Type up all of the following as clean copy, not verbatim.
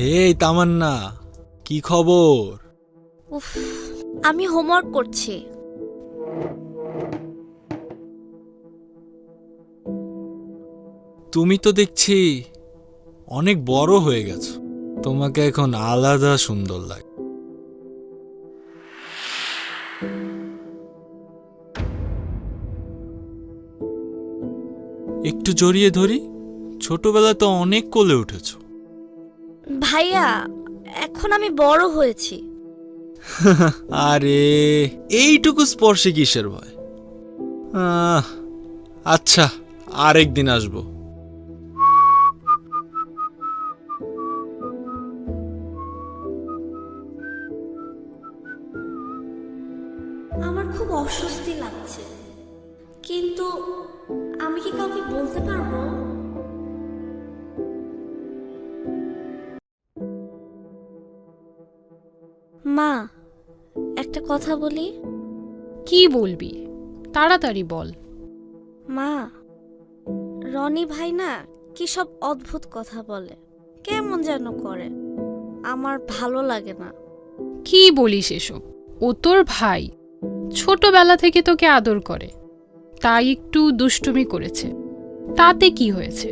এই তামান্না, কি খবর? উফ, আমি হোমওয়ার্ক করছি। তুমি তো দেখছি অনেক বড় হয়ে গেছো, তোমাকে এখন আলাদা সুন্দর লাগে। একটু জড়িয়ে ধরি, ছোটবেলা তো অনেক কোলে উঠেছো। ভাইয়া, এখন আমি বড় হয়েছি। আরে এইটুকু স্পর্শে কিসের ভয়? আচ্ছা, আরেকদিন আসবো। আমার খুব অস্বস্তি লাগছে, কিন্তু আমি কি কাউকে বলতে পারবো? মা, একটা কথা বলি। কি বলবি? তাড়াতাড়ি বল। মা, রনি ভাই না কি সব অদ্ভুত কথা বলে, কেমন যেন করে, আমার ভালো লাগে না। কি বলিস এসব? ও তোর ভাই, ছোটবেলা থেকে তোকে আদর করে, তাই একটু দুষ্টুমি করেছে, তাতে কি হয়েছে?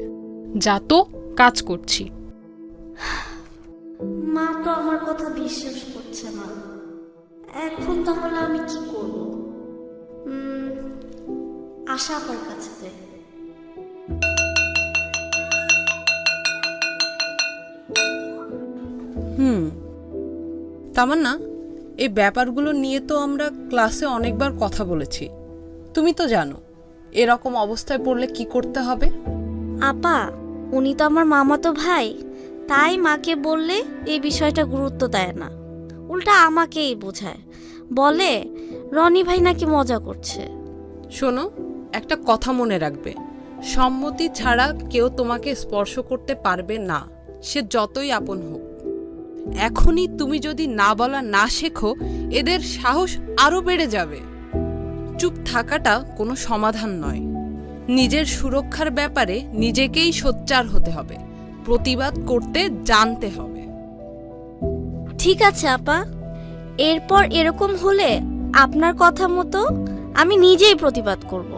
যা তো, কাজ করছি। মা তো আমার কথা বিশ্বাস করছে না, এখন তাহলে আমি কি করব? আশা আপার কাছে যাই। তামান্না, এই ব্যাপারগুলো নিয়ে তো আমরা ক্লাসে অনেকবার কথা বলেছি। তুমি তো জানো এরকম অবস্থায় পড়লে কি করতে হবে। আপা, উনি তো আমার মামাতো ভাই, তাই মাকে বললে এই বিষয়টা গুরুত্ব দেয় না, উল্টা আমাকেই বোঝায়, বলে রনি ভাই নাকি মজা করছে। শোনো, একটা কথা মনে রাখবে, সম্মতি ছাড়া কেউ তোমাকে স্পর্শ করতে পারবে না, সে যতই আপন হোক। এখনই তুমি যদি না বলা না শেখো, এদের সাহস আরো বেড়ে যাবে। চুপ থাকাটা কোনো সমাধান নয়। নিজের সুরক্ষার ব্যাপারে নিজেকেই সোচ্চার হতে হবে, প্রতিবাদ করতে জানতে হবে। ঠিক আছে আপা, এরপর এরকম হলে আপনার কথা মতো আমি নিজেই প্রতিবাদ করব।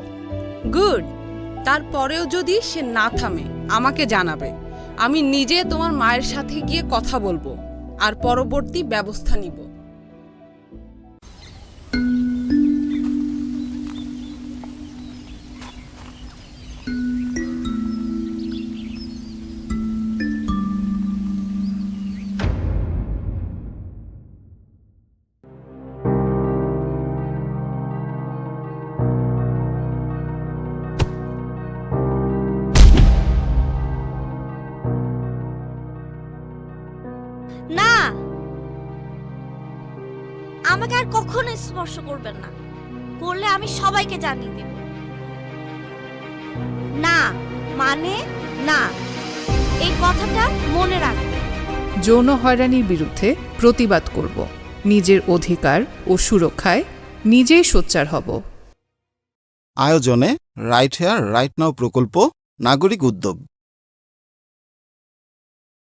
গুড। তারপরেও যদি সে না থামে আমাকে জানাবে, আমি নিজে তোমার মায়ের সাথে গিয়ে কথা বলবো আর পরবর্তী ব্যবস্থা নিব। না, আমাকে আর কখনো স্পর্শ করবেন না, করলে আমি সবাইকে জানিয়ে দেব। না মানে না, এই কথাটা মনে রাখবেন। যৌন হয়রানির বিরুদ্ধে প্রতিবাদ করব, নিজের অধিকার ও সুরক্ষায় নিজেই সোচ্চার হব। আয়োজনে রাইট হেয়ার রাইট নাও প্রকল্প নাগরিক উদ্যোগ।